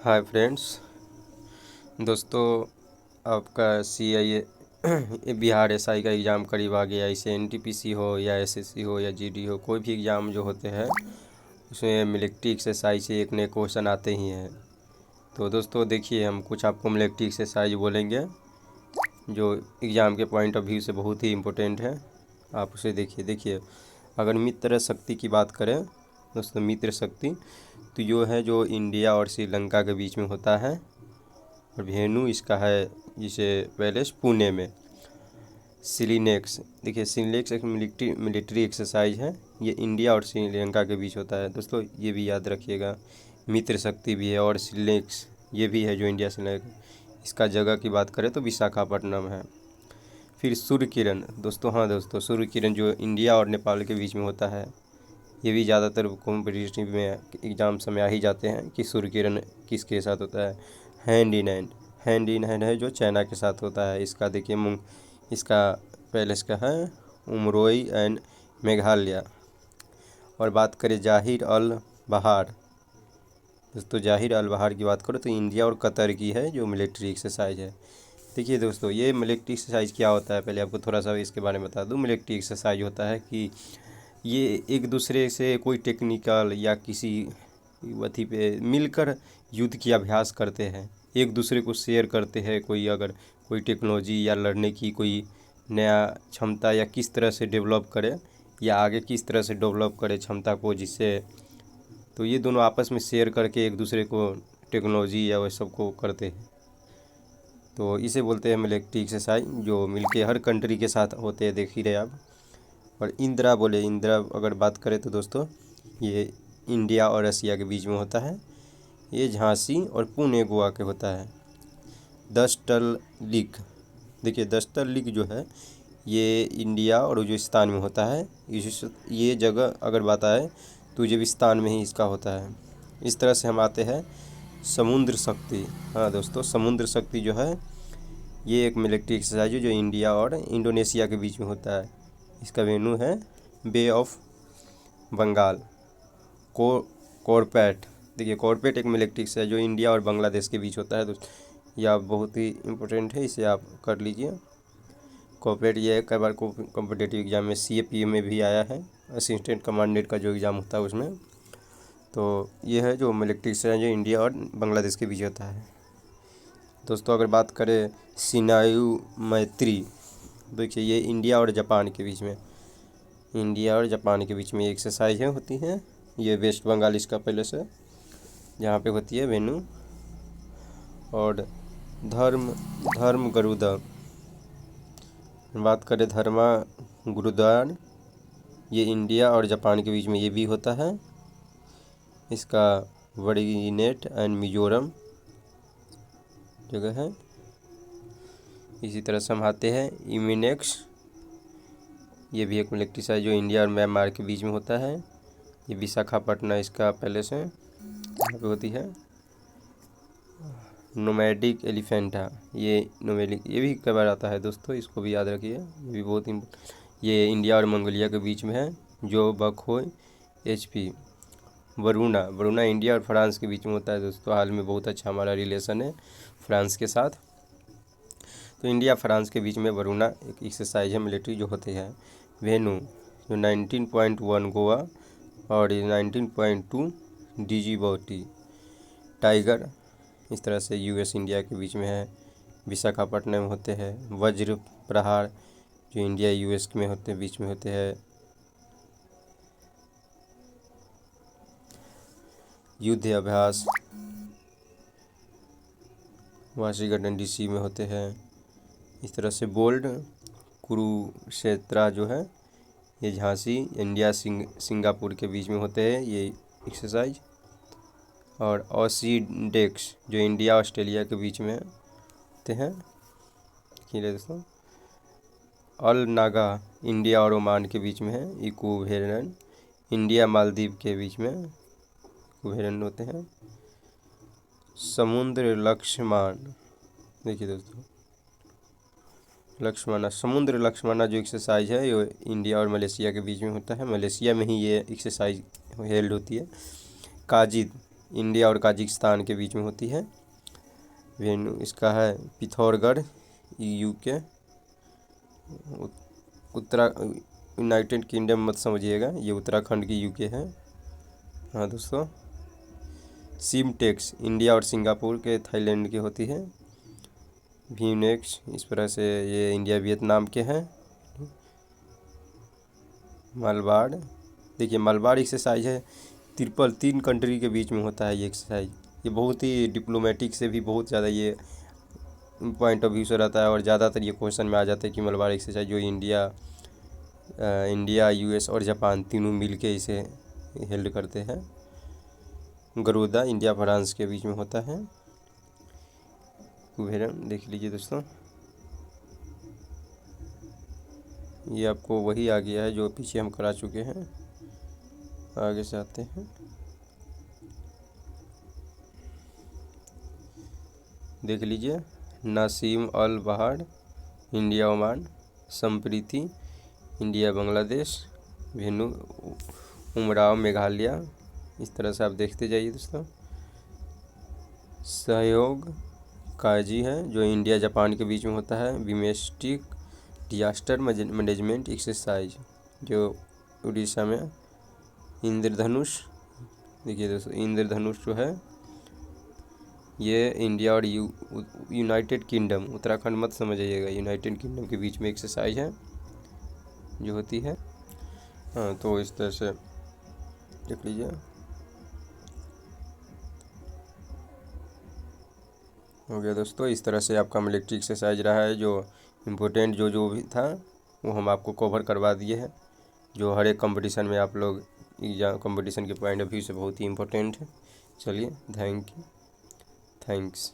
Hi friends. दोस्तों, आपका CIA Bihar SI का एग्ज़ाम करीब आ गया। इसे NTPC हो या SSC हो या GD हो, कोई भी एग्ज़ाम जो होते हैं उसमें मिलिट्री एक्सरसाइज से एक नए क्वेश्चन आते ही हैं। तो दोस्तों देखिए, हम कुछ आपको मिलिट्री एक्सरसाइज बोलेंगे जो एग्ज़ाम के पॉइंट ऑफ व्यू से बहुत ही इम्पोर्टेंट है। आप उसे देखिए। अगर मित्र शक्ति की बात करें दोस्तों, मित्र शक्ति तो जो इंडिया और श्रीलंका के बीच में होता है, और वेन्यू इसका है जिसे पैलेस पुणे में। सिलीनेक्स, देखिए सिलीनेक्स एक मिलिट्री एक्सरसाइज है, ये इंडिया और श्रीलंका के बीच होता है दोस्तों, ये भी याद रखिएगा। मित्र शक्ति भी है और सिलीनेक्स ये भी है जो इंडिया श्रीलंका। इसका जगह की बात करें तो विशाखापट्टनम है। फिर सूर्य किरण दोस्तों, हाँ दोस्तों, सूर्य किरण जो इंडिया और नेपाल के बीच में होता है, ये भी ज़्यादातर कॉम्पिटिटिव में एग्ज़ाम समय आ ही जाते हैं कि सूर्य किरण किसके साथ होता है। हैंड इन हैंड है जो चाइना के साथ होता है। इसका देखिए इसका पैलेस का है उमरोई एंड मेघालय। और बात करें जाहिर अल बहार दोस्तों, जाहिर अल बहार की बात करो तो इंडिया और कतर की है जो मिलिट्री एक्सरसाइज है। देखिए दोस्तों, ये मिलिट्री एक्सरसाइज क्या होता है, पहले आपको थोड़ा सा इसके बारे में बता दूं। मिलिट्री एक्सरसाइज होता है कि ये एक दूसरे से कोई टेक्निकल या किसी वथी पे मिलकर युद्ध की अभ्यास करते हैं, एक दूसरे को शेयर करते हैं। कोई अगर कोई टेक्नोलॉजी या लड़ने की कोई नया क्षमता या किस तरह से डेवलप करे या आगे किस तरह से डेवलप करे क्षमता को, जिससे तो ये दोनों आपस में शेयर करके एक दूसरे को टेक्नोलॉजी या वह सब को करते हैं। तो इसे बोलते हैं मिलिट्री एक्सरसाइज, जो मिलके हर कंट्री के साथ होते हैं, देख ही रहे आप। और इंदिरा अगर बात करें तो दोस्तों, ये इंडिया और रसिया के बीच में होता है। ये झांसी और पुणे गोवा के होता है। 10 लीग, देखिए 10 लीग जो है ये इंडिया और उज्बेकिस्तान में होता है। ये जगह अगर बात आए तो उज्बेकिस्तान में ही इसका होता है। इस तरह से हम आते हैं समुद्र शक्ति। हाँ दोस्तों, समुद्र शक्ति जो है ये एक मिलिट्री एक्सरसाइज है जो इंडिया और इंडोनेशिया के बीच में होता है। इसका वेन्यू है बे ऑफ बंगाल। कॉर्पेट, देखिए कॉर्पेट एक मिलिट्री एक्सरसाइज जो इंडिया और बांग्लादेश के बीच होता है। तो यह बहुत ही इम्पोर्टेंट है, इसे आप कर लीजिए। कॉर्पेट ये कई बार कॉम्पिटेटिव एग्जाम में CAPA में भी आया है, असिस्टेंट कमांडेंट का जो एग्ज़ाम होता है उसमें। तो ये है जो मिलिट्री एक्सरसाइज जो इंडिया और बांग्लादेश के बीच होता है। दोस्तों अगर बात करें सिनायू मैत्री, देखिए ये इंडिया और जापान के बीच में, ये एक्सरसाइज होती हैं। ये वेस्ट बंगाल इसका पैलेस है जहाँ पे होती है वेन्यू। और धर्म गरुदा, बात करें धर्मा गुरुद्वार, ये इंडिया और जापान के बीच में ये भी होता है। इसका वड़ीनेट एंड मिजोरम जगह है। इसी तरह से हम आते हैं इमिनेक्स, ये भी एक मिलिट्री एक्सरसाइज जो इंडिया और म्यांमार के बीच में होता है। ये विशाखापट्टनम इसका पैलेस है, यहाँ पे होती है। नोमैडिक एलिफेंटा, ये भी कई बार आता है दोस्तों, इसको भी याद रखिए, ये भी बहुत ये इंडिया और मंगोलिया के बीच में है। जो बखोई HP वरुणा इंडिया और फ्रांस के बीच में होता है दोस्तों। हाल में बहुत अच्छा हमारा रिलेशन है फ्रांस के साथ, तो इंडिया फ्रांस के बीच में वरुणा एक एक्सरसाइज है मिलिट्री जो होती है। वेन्यू जो 19.1 गोवा और 19.2 डिजिबौटी। टाइगर इस तरह से US इंडिया के बीच में है, विशाखापट्टनम में होते हैं। वज्र प्रहार जो इंडिया US में होते बीच में होते हैं। युद्ध अभ्यास वाशिंगटन DC में होते हैं। इस तरह से बोल्ड कुरुक्षेत्रा जो है ये झांसी इंडिया सिंगापुर के बीच में होते हैं ये एक्सरसाइज। और ऑसीडेक्स जो इंडिया ऑस्ट्रेलिया के बीच में होते हैं। ठीक है दोस्तों, अल नागा इंडिया और ओमान के बीच में है। इक्वेरियन इंडिया मालदीव के बीच में इक्वेरियन होते हैं। समुद्र लक्ष्मण, देखिए दोस्तों समुद्र लक्ष्मणा जो एक्सरसाइज है ये इंडिया और मलेशिया के बीच में होता है। मलेशिया में ही ये एक्सरसाइज हेल्ड होती है। काजिद इंडिया और काजाकिस्तान के बीच में होती है। वेन्यू इसका है Pithoragarh, UK. Uttara United kingdom मत समझिएगा, ये उत्तराखंड की यूके है। हाँ दोस्तों, सिमटेक्स इंडिया और सिंगापुर के, थाईलैंड की होती है। व्यूनेक्स इस तरह से ये इंडिया वियतनाम के हैं। मलबार, देखिए मलबार एक्सरसाइज है, तीन कंट्री के बीच में होता है ये एक्सरसाइज। ये बहुत ही डिप्लोमेटिक से भी बहुत ज़्यादा ये पॉइंट ऑफ व्यू से रहता है, और ज़्यादातर ये क्वेश्चन में आ जाता है कि मलबार एक्सरसाइज जो इंडिया, यूएस और जापान तीनों मिल के इसे हेल्ड करते हैं। गरुदा इंडिया फ्रांस के बीच में होता है। देख लीजिए दोस्तों, ये आपको वही आ गया है जो पीछे हम करा चुके हैं। आगे से आते हैं, देख लीजिए। नासिम अल बहार India Oman, Sampriti India Bangladesh, venue Umrao Meghalaya. इस तरह से आप देखते जाइए दोस्तों। सहयोग काजी है जो इंडिया जापान के बीच में होता है। विमेस्टिक डिजास्टर मैनेजमेंट एक्सरसाइज जो उड़ीसा में। इंद्रधनुष, देखिए दोस्तों इंद्रधनुष जो है ये इंडिया और यूनाइटेड किंगडम, उत्तराखंड मत समझिएगा, यूनाइटेड किंगडम के बीच में एक्सरसाइज है जो होती है। हाँ, तो इस तरह से देख लीजिए। हो गया दोस्तों, इस तरह से आपका मिलिट्री एक्सरसाइज रहा है। जो इम्पोर्टेंट जो भी था वो हम आपको कवर करवा दिए हैं, जो हर एक कंपटीशन में आप लोग एग्जाम कंपटीशन के पॉइंट ऑफ व्यू से बहुत ही इम्पोर्टेंट है। चलिए, थैंक्स।